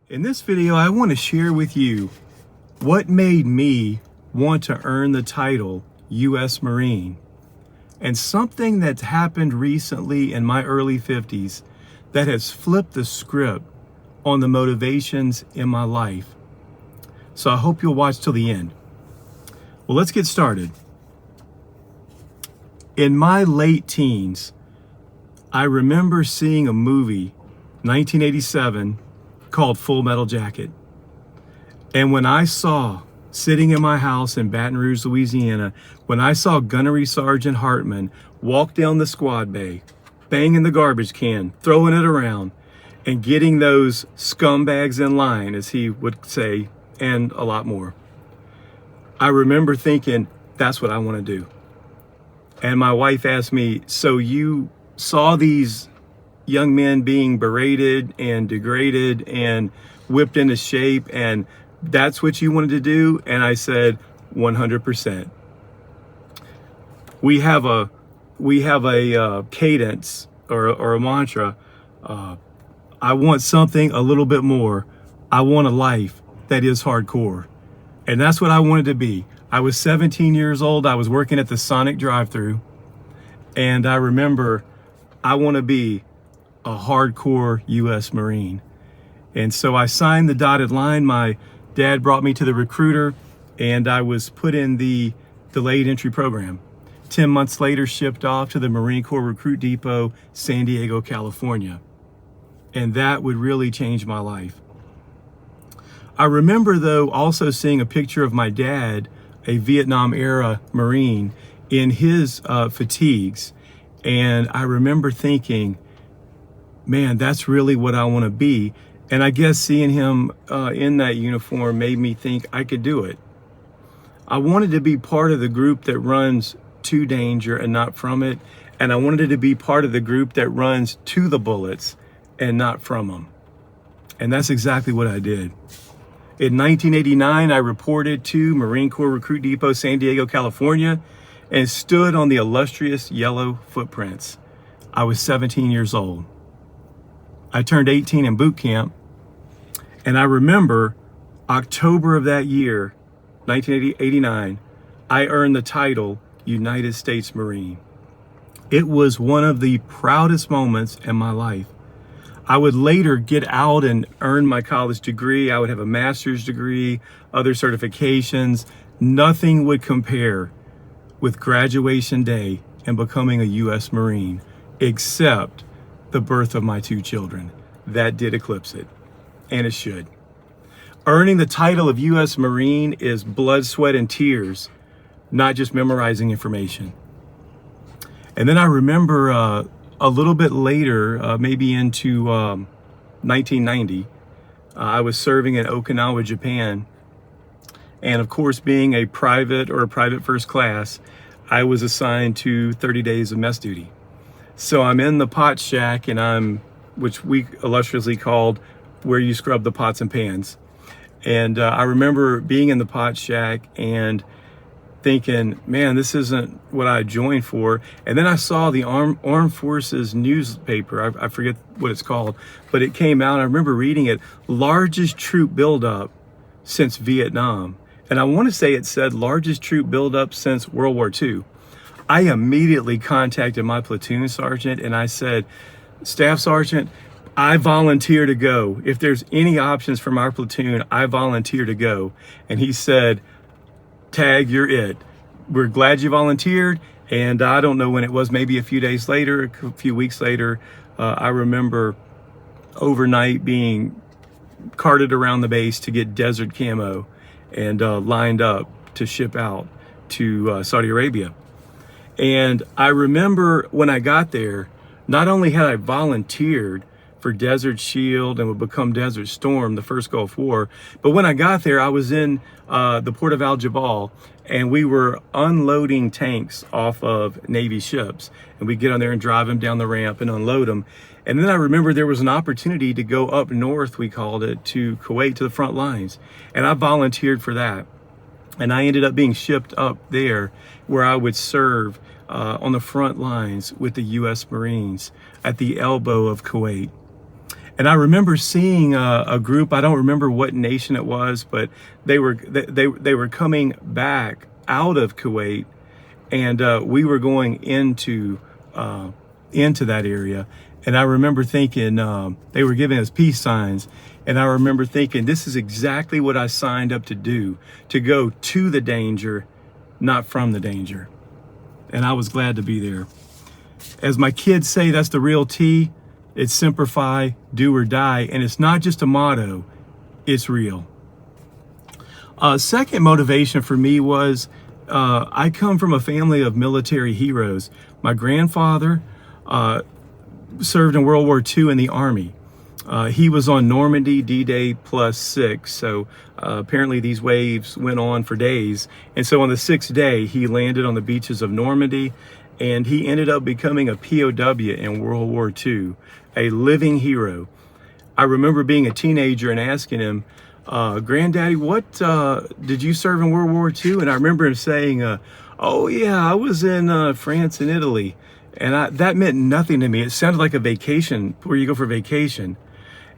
In this video, I want to share with you what made me want to earn the title U.S. Marine, and something that's happened recently in my early 50s that has flipped the script on the motivations in my life. So I hope you'll watch till the end. Well, let's get started. In my late teens, I remember seeing a movie, 1987, called Full Metal Jacket. And when I saw, sitting in my house in Baton Rouge, Louisiana, when I saw Gunnery Sergeant Hartman walk down the squad bay, banging the garbage can, throwing it around, and getting those scumbags in line, as he would say, and a lot more, I remember thinking, that's what I want to do. And my wife asked me, so you saw these young men being berated and degraded and whipped into shape, and that's what you wanted to do? And I said, 100%. We have a cadence or a mantra. I want something a little bit more. I want a life that is hardcore. And that's what I wanted to be. I was 17 years old. I was working at the Sonic drive-thru. And I remember, I want to be a hardcore U.S. Marine. And so I signed the dotted line. My dad brought me to the recruiter, and I was put in the delayed entry program. 10 months later, shipped off to the Marine Corps Recruit Depot, San Diego, California. And that would really change my life. I remember, though, also seeing a picture of my dad, a Vietnam-era Marine, in his fatigues. And I remember thinking, man, that's really what I want to be. And I guess seeing him in that uniform made me think I could do it. I wanted to be part of the group that runs to danger and not from it. And I wanted to be part of the group that runs to the bullets and not from them. And that's exactly what I did. In 1989, I reported to Marine Corps Recruit Depot, San Diego, California, and stood on the illustrious yellow footprints. I was 17 years old. I turned 18 in boot camp, and I remember October of that year, 1989, I earned the title United States Marine. It was one of the proudest moments in my life. I would later get out and earn my college degree. I would have a master's degree, other certifications. Nothing would compare with graduation day and becoming a U.S. Marine, except the birth of my two children. That did eclipse it, and it should. Earning the title of U.S. Marine is blood, sweat, and tears, not just memorizing information. And then I remember a little bit later, maybe into 1990, I was serving in Okinawa, Japan. And of course, being a private or a private first class, I was assigned to 30 days of mess duty. So I'm in the pot shack, and which we illustriously called where you scrub the pots and pans. And I remember being in the pot shack and thinking, man, this isn't what I joined for. And then I saw the Armed Forces newspaper. I forget what it's called, but it came out. I remember reading it, largest troop buildup since Vietnam. And I want to say it said largest troop buildup since World War II. I immediately contacted my platoon sergeant and I said, Staff Sergeant, I volunteer to go. If there's any options from our platoon, I volunteer to go. And he said, Tag, you're it. We're glad you volunteered. And I don't know when it was, maybe a few days later, a few weeks later, I remember overnight being carted around the base to get desert camo and lined up to ship out to Saudi Arabia. And I remember when I got there, not only had I volunteered for Desert Shield and would become Desert Storm, the first Gulf War, but when I got there, I was in the port of Al Jabal, and we were unloading tanks off of Navy ships. And we'd get on there and drive them down the ramp and unload them. And then I remember there was an opportunity to go up north, we called it, to Kuwait, to the front lines. And I volunteered for that. And I ended up being shipped up there where I would serve on the front lines with the U.S. Marines at the elbow of Kuwait. And I remember seeing a group. I don't remember what nation it was, but they were coming back out of Kuwait, and we were going into that area. And I remember thinking they were giving us peace signs, and I remember thinking this is exactly what I signed up to do, to go to the danger, not from the danger. And I was glad to be there. As my kids say, that's the real T. It's simplify, do or die. And it's not just a motto, it's real. Second motivation for me was I come from a family of military heroes. My grandfather served in World War II in the Army. He was on Normandy D-Day +6. So apparently these waves went on for days. And so on the 6th day, he landed on the beaches of Normandy, and he ended up becoming a POW in World War II, a living hero. I remember being a teenager and asking him, Granddaddy, what did you serve in World War II? And I remember him saying, oh yeah, I was in France and Italy. And that meant nothing to me. It sounded like a vacation, where you go for vacation.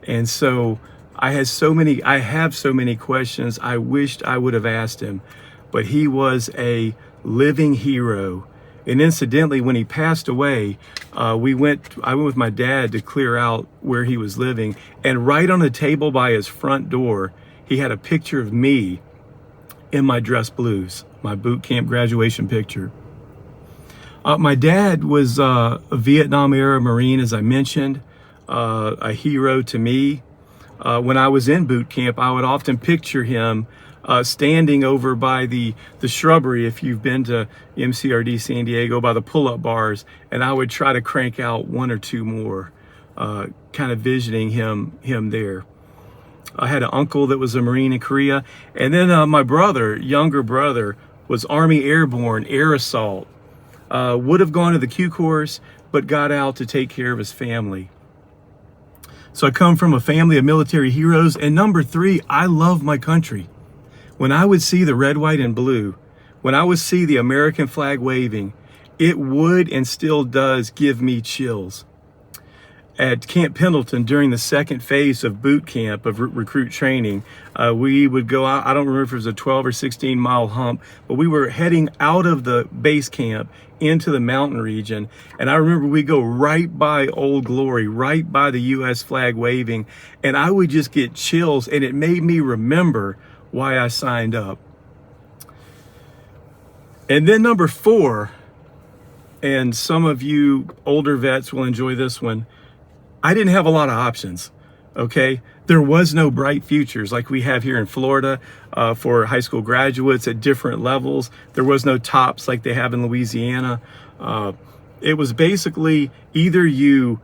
And so I have so many questions I wished I would have asked him, but he was a living hero. And incidentally, when he passed away, I went with my dad to clear out where he was living. And right on the table by his front door, he had a picture of me in my dress blues, my boot camp graduation picture. My dad was a Vietnam era Marine, as I mentioned, a hero to me. When I was in boot camp, I would often picture him standing over by the shrubbery, if you've been to MCRD San Diego, by the pull-up bars, and I would try to crank out one or two more, kind of visioning him there. I had an uncle that was a Marine in Korea, and then my younger brother, was Army Airborne Air Assault. Would have gone to the Q course, but got out to take care of his family. So I come from a family of military heroes. And number 3, I love my country. When I would see the red, white, and blue, when I would see the American flag waving, it would and still does give me chills. At Camp Pendleton, during the second phase of boot camp of recruit training, we would go out. I don't remember if it was a 12 or 16 mile hump, but we were heading out of the base camp into the mountain region. And I remember we go right by Old Glory, right by the U.S. flag waving, and I would just get chills, and it made me remember why I signed up. And then number 4, and some of you older vets will enjoy this one, I didn't have a lot of options, okay? There was no bright futures like we have here in Florida for high school graduates at different levels. There was no TOPS like they have in Louisiana. It was basically either you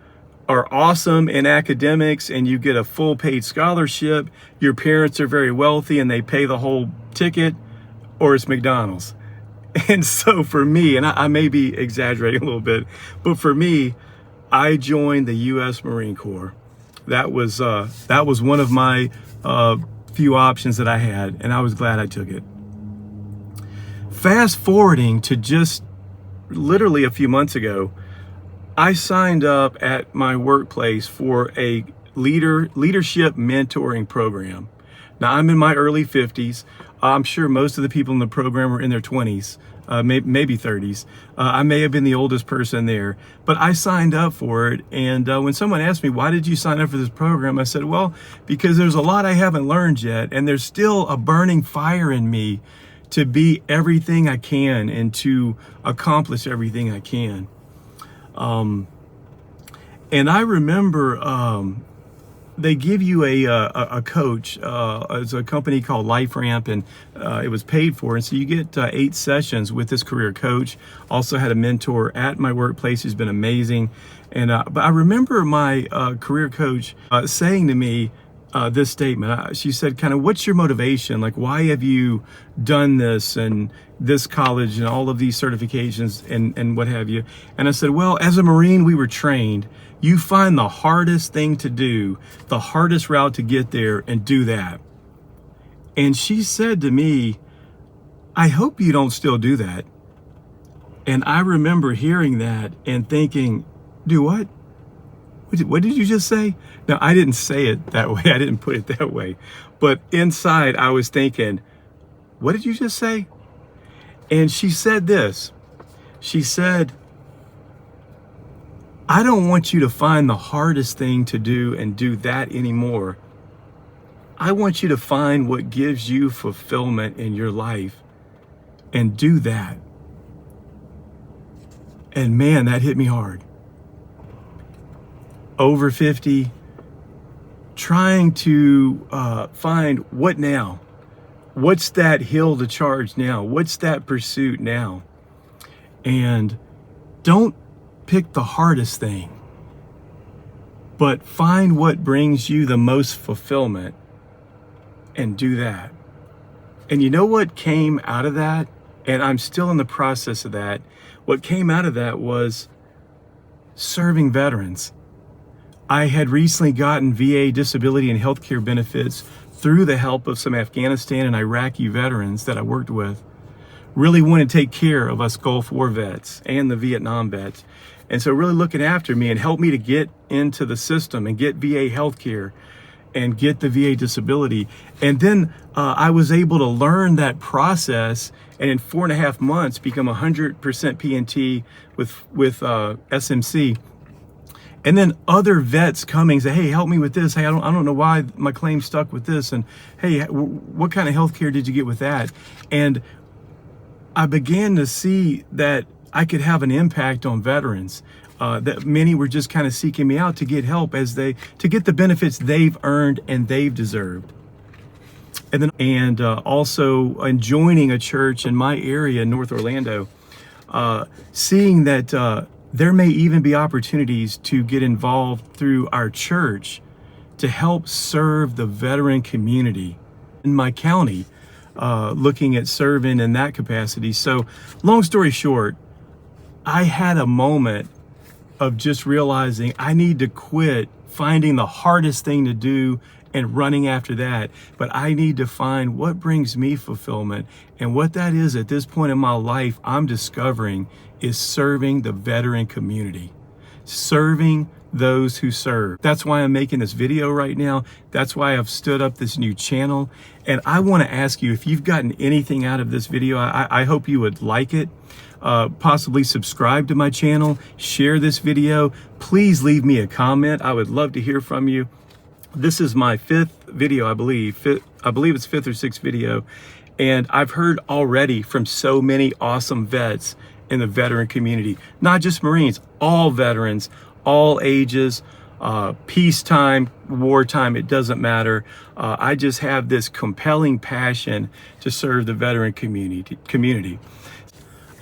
are awesome in academics and you get a full paid scholarship, your parents are very wealthy and they pay the whole ticket, or it's McDonald's. And so for me, and I may be exaggerating a little bit, but for me, I joined the U.S. Marine Corps. That was one of my few options that I had, and I was glad I took it. Fast forwarding to just literally a few months ago, I signed up at my workplace for a leadership mentoring program. Now, I'm in my early 50s. I'm sure most of the people in the program are in their 20s. Maybe 30s. I may have been the oldest person there, but I signed up for it. And when someone asked me, why did you sign up for this program? I said, well, because there's a lot I haven't learned yet. And there's still a burning fire in me to be everything I can and to accomplish everything I can. And I remember they give you a coach. It's a company called LifeRamp, and it was paid for. And so you get 8 sessions with this career coach. Also had a mentor at my workplace who's been amazing. And but I remember my career coach saying to me this statement. She said, kind of, what's your motivation? Like, why have you done this and this college and all of these certifications and what have you? And I said, well, as a Marine, we were trained. You find the hardest thing to do, the hardest route to get there, and do that. And she said to me, I hope you don't still do that. And I remember hearing that and thinking, do what? What did you just say? Now, I didn't say it that way. I didn't put it that way. But inside, I was thinking, what did you just say? And she said this. She said, I don't want you to find the hardest thing to do and do that anymore. I want you to find what gives you fulfillment in your life and do that. And man, that hit me hard. Over 50, trying to find what now? What's that hill to charge now? What's that pursuit now? And don't pick the hardest thing, but find what brings you the most fulfillment and do that. And you know what came out of that? And I'm still in the process of that. What came out of that was serving veterans. I had recently gotten VA disability and healthcare benefits through the help of some Afghanistan and Iraqi veterans that I worked with. Really wanted to take care of us Gulf War vets and the Vietnam vets. And so really looking after me and help me to get into the system and get VA healthcare and get the VA disability. And then I was able to learn that process and in 4.5 months become 100% PNT with SMC. And then other vets coming say, hey, help me with this. Hey, I don't know why my claim stuck with this. And hey, what kind of health care did you get with that? And I began to see that I could have an impact on veterans. That many were just kind of seeking me out to get help to get the benefits they've earned and they've deserved. And also in joining a church in my area in North Orlando, seeing that there may even be opportunities to get involved through our church to help serve the veteran community in my county, looking at serving in that capacity. So long story short, I had a moment of just realizing I need to quit finding the hardest thing to do and running after that, but I need to find what brings me fulfillment. And what that is at this point in my life, I'm discovering is serving the veteran community, serving those who serve. That's why I'm making this video right now. That's why I've stood up this new channel. And I want to ask you, if you've gotten anything out of this video, I hope you would like it. Possibly subscribe to my channel, share this video. Please leave me a comment. I would love to hear from you. This is my 5th video, I believe. I believe it's 5th or 6th video. And I've heard already from so many awesome vets in the veteran community, not just Marines, all veterans, all ages, peacetime, wartime, it doesn't matter. I just have this compelling passion to serve the veteran community.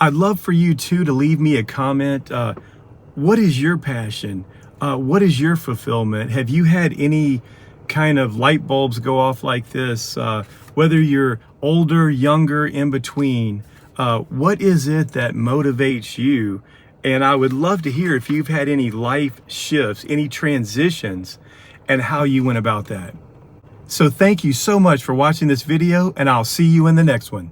I'd love for you too to leave me a comment. What is your passion? What is your fulfillment? Have you had any kind of light bulbs go off like this? Whether you're older, younger, in between, what is it that motivates you? And I would love to hear if you've had any life shifts, any transitions, and how you went about that. So thank you so much for watching this video, and I'll see you in the next one.